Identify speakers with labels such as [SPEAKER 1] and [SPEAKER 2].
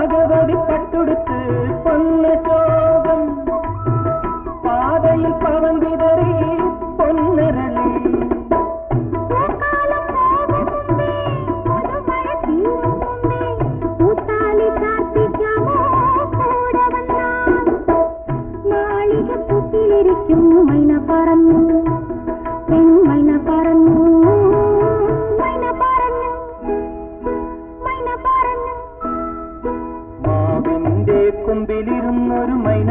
[SPEAKER 1] ഭഗവതി പട്ടുടുത്ത് പൊന്ന ശോകം പാതയിൽ പവൻ വിതറി പൊന്നരളി
[SPEAKER 2] മൈന പറഞ്ഞു മൈന പറഞ്ഞു മൈന പറഞ്ഞു മൈന പറഞ്ഞു
[SPEAKER 1] മാവിന്റെ കൊമ്പിലിരുന്നൊരു മൈന